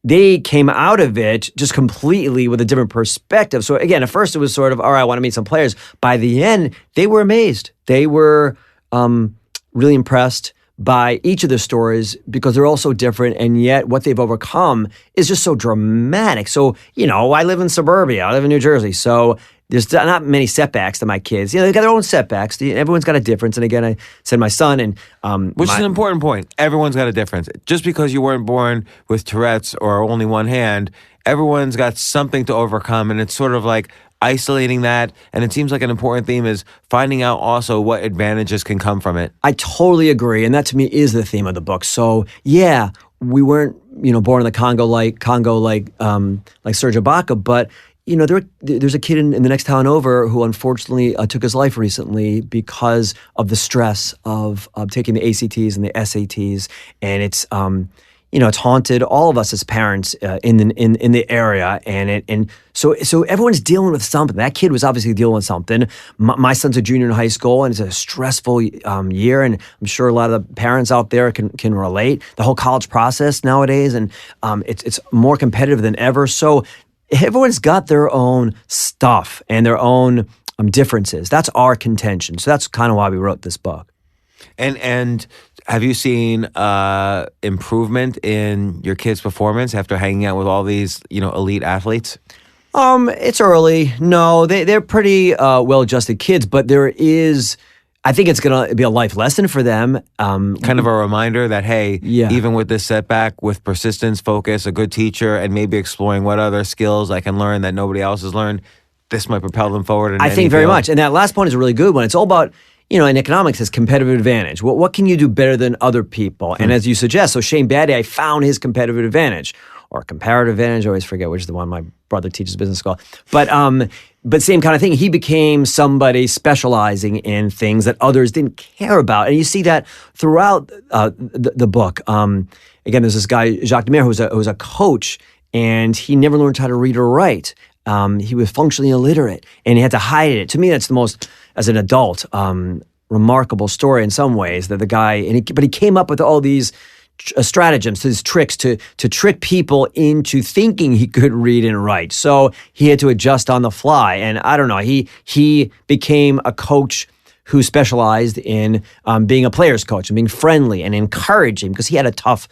they came out of it just completely with a different perspective. So again, at first it was sort of, all right, I want to meet some players. By the end, they were amazed. They were really impressed by each of the stories because they're all so different, and yet what they've overcome is just so dramatic. So, I live in suburbia. I live in New Jersey. So there's not many setbacks to my kids. They got their own setbacks. Everyone's got a difference. And again, I said my son and which is an important point. Everyone's got a difference. Just because you weren't born with Tourette's or only one hand, everyone's got something to overcome, and it's sort of like isolating that. And it seems like an important theme is finding out also what advantages can come from it. I totally agree, and that to me is the theme of the book. So yeah, we weren't born in the Congo like Serge Ibaka, but there's a kid in the next town over who unfortunately took his life recently because of the stress of taking the ACTs and the SATs, and it's it's haunted all of us as parents in the area, and so everyone's dealing with something. That kid was obviously dealing with something. My son's a junior in high school, and it's a stressful year, and I'm sure a lot of the parents out there can relate. The whole college process nowadays, and it's more competitive than ever. So everyone's got their own stuff and their own differences. That's our contention. So that's kind of why we wrote this book. And have you seen improvement in your kids' performance after hanging out with all these, elite athletes? It's early. No, they're pretty well-adjusted kids, but I think it's going to be a life lesson for them. Kind of a reminder that, hey, even with this setback, with persistence, focus, a good teacher, and maybe exploring what other skills I can learn that nobody else has learned, this might propel them forward. I think very much. And that last point is a really good one. It's all about, in economics, it's competitive advantage. What can you do better than other people? And as you suggest, so Shane Battier found his competitive advantage. Or comparative advantage, I always forget which is the one my brother teaches business school. But same kind of thing. He became somebody specializing in things that others didn't care about. And you see that throughout the book. Again, there's this guy, Jacques Demers, who was a coach, and he never learned how to read or write. He was functionally illiterate, and he had to hide it. To me, that's the most, as an adult, remarkable story in some ways, that the guy, but he came up with all these stratagems, these tricks to trick people into thinking he could read and write. So he had to adjust on the fly. And I don't know, he became a coach who specialized in being a player's coach and being friendly and encouraging, because he had a tough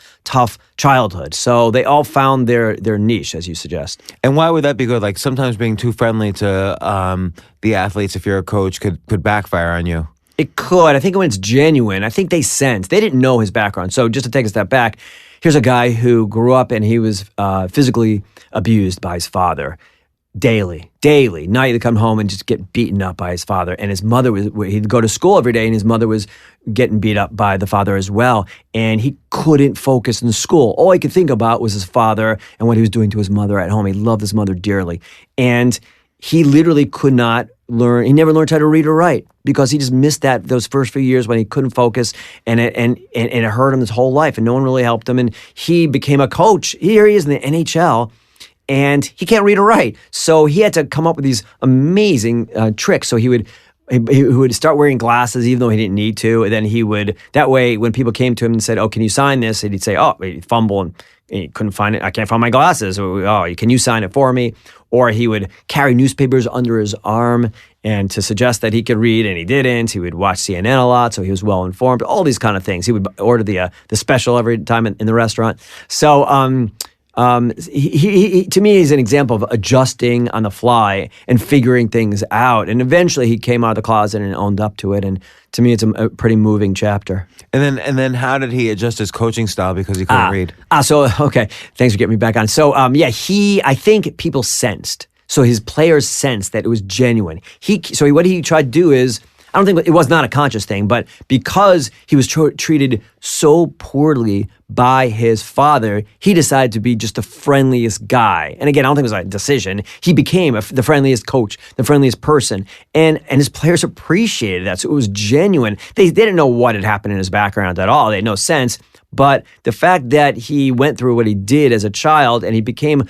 childhood. So they all found their niche, as you suggest. And why would that be good? Like sometimes being too friendly to the athletes, if you're a coach, could backfire on you. It could. I think when it's genuine, I think they didn't know his background. So just to take a step back, here's a guy who grew up and he was physically abused by his father daily. Night he'd come home and just get beaten up by his father. And his mother he'd go to school every day and his mother was getting beat up by the father as well. And he couldn't focus in school. All he could think about was his father and what he was doing to his mother at home. He loved his mother dearly. And he literally could not learn. He never learned how to read or write because he just missed those first few years when he couldn't focus, and it hurt him his whole life, and no one really helped him. And he became a coach. Here he is in the NHL, and he can't read or write. So he had to come up with these amazing tricks. So he would start wearing glasses even though he didn't need to, and then he would, that way when people came to him and said, "Oh, can you sign this?" and he'd say, "Oh," he'd fumble and he couldn't find it. "I can't find my glasses." "Oh, can you sign it for me?" Or he would carry newspapers under his arm and to suggest that he could read, and he didn't. He would watch CNN a lot, so he was well informed. All these kind of things. He would order the special every time in the restaurant. So he to me, he's an example of adjusting on the fly and figuring things out. And eventually, he came out of the closet and owned up to it. And to me, it's a pretty moving chapter. And then how did he adjust his coaching style because he couldn't read? So okay, thanks for getting me back on. So I think people sensed. So his players sensed that it was genuine. What he tried to do is, I don't think it was not a conscious thing, but because he was treated so poorly by his father, he decided to be just the friendliest guy. And again, I don't think it was a decision. He became the friendliest coach, the friendliest person, and his players appreciated that. So it was genuine. They didn't know what had happened in his background at all. They had no sense. But the fact that he went through what he did as a child and he became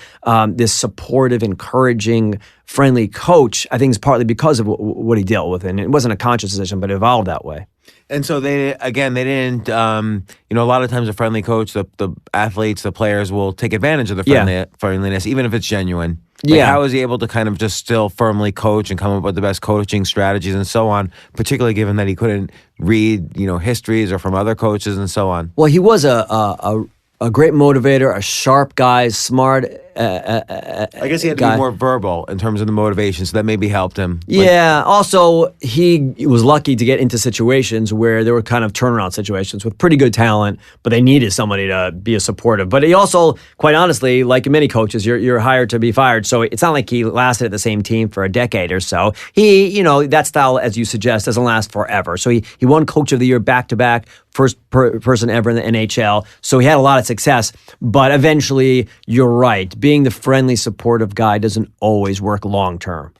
this supportive, encouraging, friendly coach, I think is partly because of what he dealt with. And it wasn't a conscious decision, but it evolved that way. And so they didn't, a lot of times a friendly coach, the athletes, the players will take advantage of the friendliness, even if it's genuine. Like, how is he able to kind of just still firmly coach and come up with the best coaching strategies and so on, particularly given that he couldn't read, histories or from other coaches and so on? Well, he was a great motivator, a sharp guy, smart. I guess he had to be more verbal in terms of the motivation, so that maybe helped him. Yeah. Also, he was lucky to get into situations where there were kind of turnaround situations with pretty good talent, but they needed somebody to be a supportive. But he also, quite honestly, like many coaches, you're hired to be fired. So it's not like he lasted at the same team for a decade or so. He, that style, as you suggest, doesn't last forever. So he won Coach of the Year back-to-back, first person ever in the NHL. So he had a lot of success. But eventually, you're right. Being the friendly, supportive guy doesn't always work long term.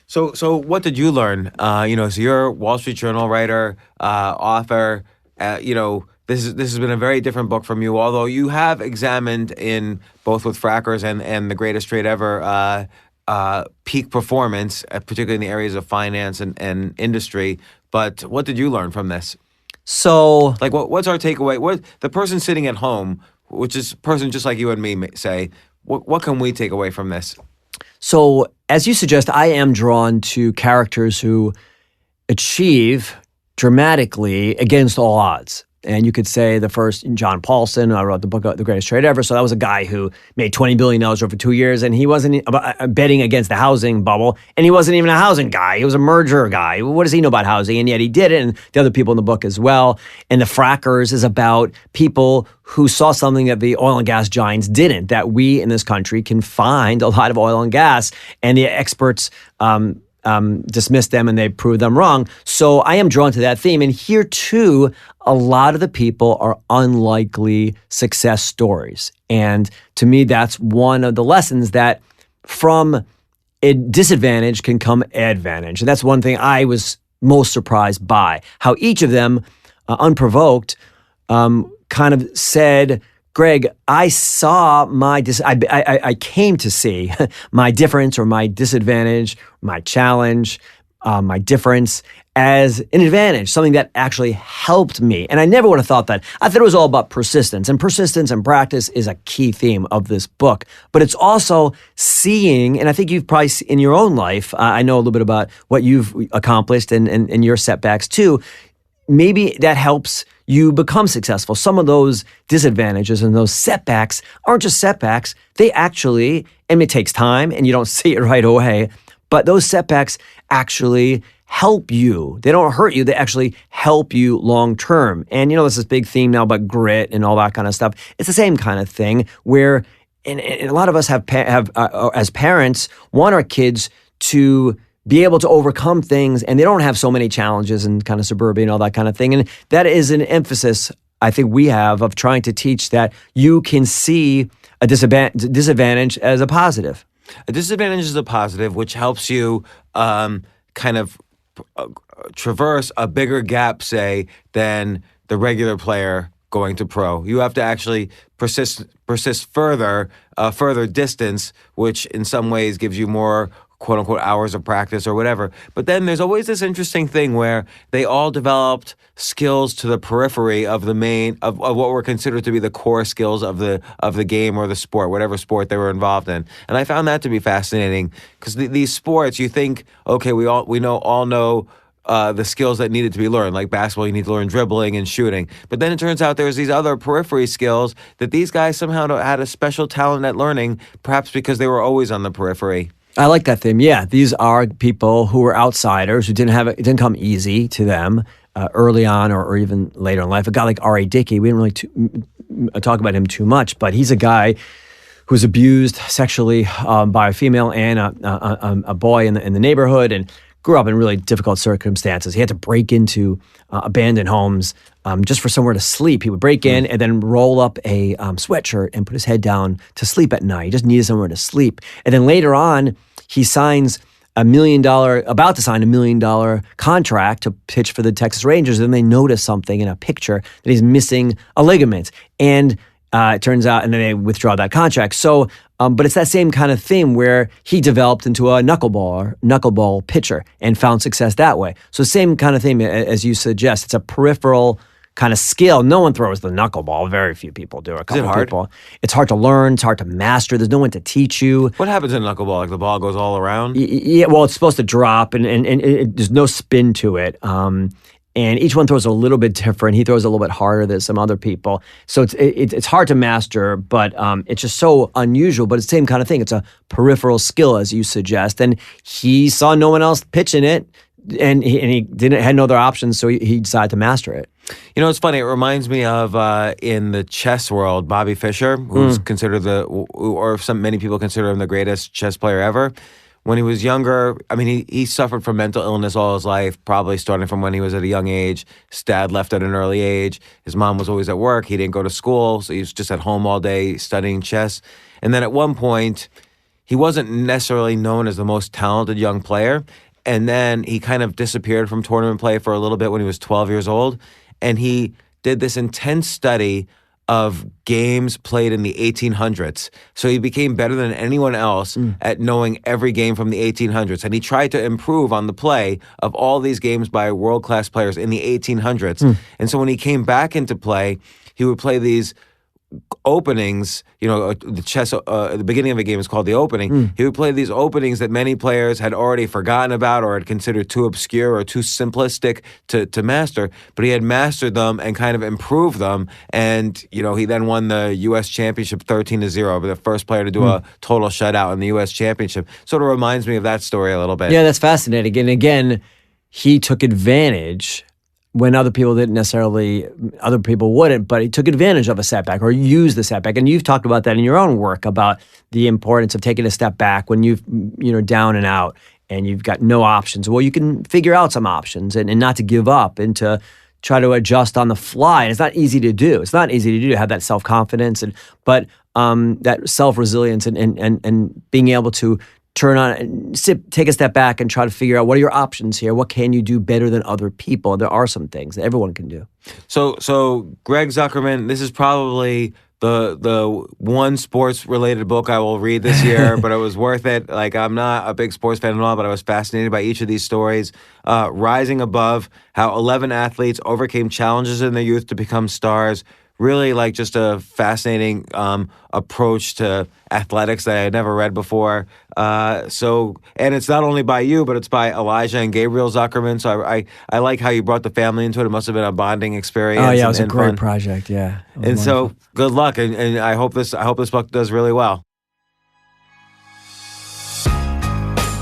So what did you learn? So you're a Wall Street Journal writer, author. This has been a very different book from you, although you have examined in both with Frackers and The Greatest Trade Ever peak performance, particularly in the areas of finance and industry. But what did you learn from this? So, what's our takeaway? What the person sitting at home, which is a person just like you and me, say, what can we take away from this? So, as you suggest, I am drawn to characters who achieve dramatically against all odds. And you could say the first, John Paulson, I wrote the book, The Greatest Trade Ever. So that was a guy who made $20 billion over 2 years, and he wasn't betting against the housing bubble, and he wasn't even a housing guy. He was a merger guy. What does he know about housing? And yet he did it, and the other people in the book as well. And The Frackers is about people who saw something that the oil and gas giants didn't, that we in this country can find a lot of oil and gas, and the experts dismissed them and they proved them wrong. So I am drawn to that theme. And here too, a lot of the people are unlikely success stories. And to me, that's one of the lessons that from a disadvantage can come advantage. And that's one thing I was most surprised by, how each of them, unprovoked, kind of said, Greg, I saw I came to see my difference or my disadvantage, my challenge, my difference as an advantage, something that actually helped me. And I never would have thought that. I thought it was all about persistence, and practice is a key theme of this book. But it's also seeing, and I think you've probably in your own life, I know a little bit about what you've accomplished and your setbacks too. Maybe that helps you become successful. Some of those disadvantages and those setbacks aren't just setbacks. They actually, and it takes time and you don't see it right away, but those setbacks actually help you. They don't hurt you. They actually help you long term. And there's this big theme now about grit and all that kind of stuff. It's the same kind of thing where, and a lot of us have as parents, want our kids to be able to overcome things, and they don't have so many challenges and kind of suburbia and all that kind of thing. And that is an emphasis I think we have of trying to teach that you can see a disadvantage as a positive. A disadvantage is a positive, which helps you kind of traverse a bigger gap, say, than the regular player going to pro. You have to actually persist further distance, which in some ways gives you more quote unquote hours of practice or whatever. But then there's always this interesting thing where they all developed skills to the periphery of the main of what were considered to be the core skills of the game or the sport, whatever sport they were involved in. And I found that to be fascinating because these sports, you think, okay, we all know the skills that needed to be learned. Like basketball, you need to learn dribbling and shooting. But then it turns out there's these other periphery skills that these guys somehow had a special talent at learning, perhaps because they were always on the periphery. I like that theme. Yeah, these are people who were outsiders, who it didn't come easy to them early on or even later in life. A guy like R.A. Dickey, we didn't really talk about him too much, but he's a guy who was abused sexually by a female and a boy in the neighborhood, and grew up in really difficult circumstances. He had to break into abandoned homes just for somewhere to sleep. He would break in and then roll up a sweatshirt and put his head down to sleep at night. He just needed somewhere to sleep. And then later on, he signs about to sign $1 million contract to pitch for the Texas Rangers. And they notice something in a picture that he's missing a ligament. And it turns out, and then they withdraw that contract. So, but it's that same kind of thing where he developed into a knuckleball pitcher and found success that way. So same kind of thing as you suggest. It's a peripheral kind of skill. No one throws the knuckleball. Very few people do. A couple hard? people. It's hard to learn. It's hard to master. There's no one to teach you. What happens in knuckleball? Like the ball goes all around? Yeah, well, it's supposed to drop, and there's no spin to it. And each one throws a little bit different. He throws a little bit harder than some other people. So it's hard to master, but it's just so unusual. But it's the same kind of thing. It's a peripheral skill, as you suggest. And he saw no one else pitching it, and he had no other options, so he decided to master it. You know, it's funny. It reminds me of in the chess world, Bobby Fischer, who's considered many people consider him the greatest chess player ever. When he was younger, I mean, he suffered from mental illness all his life, probably starting from when he was at a young age. His dad left at an early age. His mom was always at work. He didn't go to school, so he was just at home all day studying chess. And then at one point, he wasn't necessarily known as the most talented young player. And then he kind of disappeared from tournament play for a little bit when he was 12 years old. And he did this intense study of games played in the 1800s. So he became better than anyone else at knowing every game from the 1800s. And he tried to improve on the play of all these games by world-class players in the 1800s. And so when he came back into play, he would play these openings, you know, the chess, the beginning of a game is called the opening. He would play these openings that many players had already forgotten about or had considered too obscure or too simplistic to master, but he had mastered them and kind of improved them. And, you know, he then won the U.S. Championship 13-0, the first player to do a total shutout in the U.S. Championship. Sort of reminds me of that story a little bit. Yeah, that's fascinating. And again, he took advantage when other people wouldn't, but he took advantage of a setback or used the setback. And you've talked about that in your own work about the importance of taking a step back when you've, down and out and you've got no options. Well, you can figure out some options and not to give up and to try to adjust on the fly. And it's not easy to do. It's not easy to do to have that self-confidence, but that self-resilience and being able to turn on and take a step back and try to figure out what are your options here? What can you do better than other people? There are some things that everyone can do. So Greg Zuckerman, this is probably the one sports related book I will read this year, but it was worth it. Like, I'm not a big sports fan at all, but I was fascinated by each of these stories. Rising Above, how 11 athletes overcame challenges in their youth to become stars. Really, like, just a fascinating approach to athletics that I had never read before. And it's not only by you, but it's by Elijah and Gabriel Zuckerman. So I like how you brought the family into it. It must have been a bonding experience. Oh yeah, it was a great fun project. Yeah, and wonderful. So good luck, and I hope this book does really well.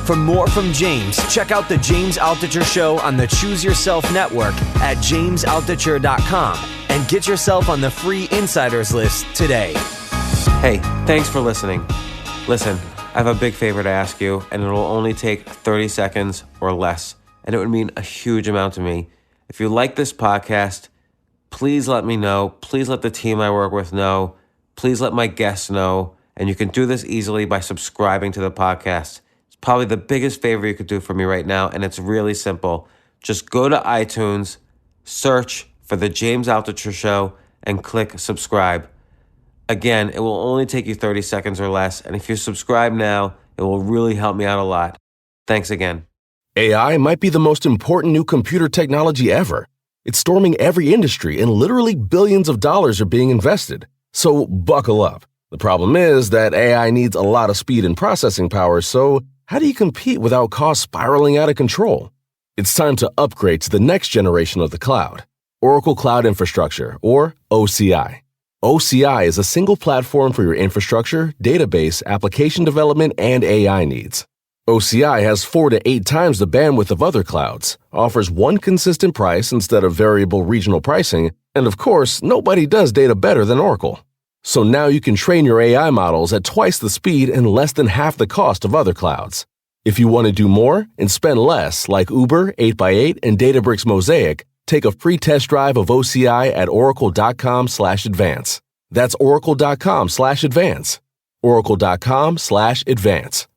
For more from James, check out the James Altucher Show on the Choose Yourself Network at jamesaltucher.com and get yourself on the free insiders list today. Hey, thanks for listening. Listen, I have a big favor to ask you, and it'll only take 30 seconds or less, and it would mean a huge amount to me. If you like this podcast, please let me know. Please let the team I work with know. Please let my guests know, and you can do this easily by subscribing to the podcast. Probably the biggest favor you could do for me right now, and it's really simple. Just go to iTunes, search for The James Altucher Show, and click subscribe. Again, it will only take you 30 seconds or less, and if you subscribe now, it will really help me out a lot. Thanks again. AI might be the most important new computer technology ever. It's storming every industry, and literally billions of dollars are being invested. So buckle up. The problem is that AI needs a lot of speed and processing power, so how do you compete without costs spiraling out of control? It's time to upgrade to the next generation of the cloud, Oracle Cloud Infrastructure, or OCI. OCI is a single platform for your infrastructure, database, application development, and AI needs. OCI has 4 to 8 times the bandwidth of other clouds, offers one consistent price instead of variable regional pricing, and of course, nobody does data better than Oracle. So now you can train your AI models at twice the speed and less than half the cost of other clouds. If you want to do more and spend less, like Uber, 8x8, and Databricks Mosaic, take a free test drive of OCI at oracle.com/advance. That's oracle.com/advance. Oracle.com/advance.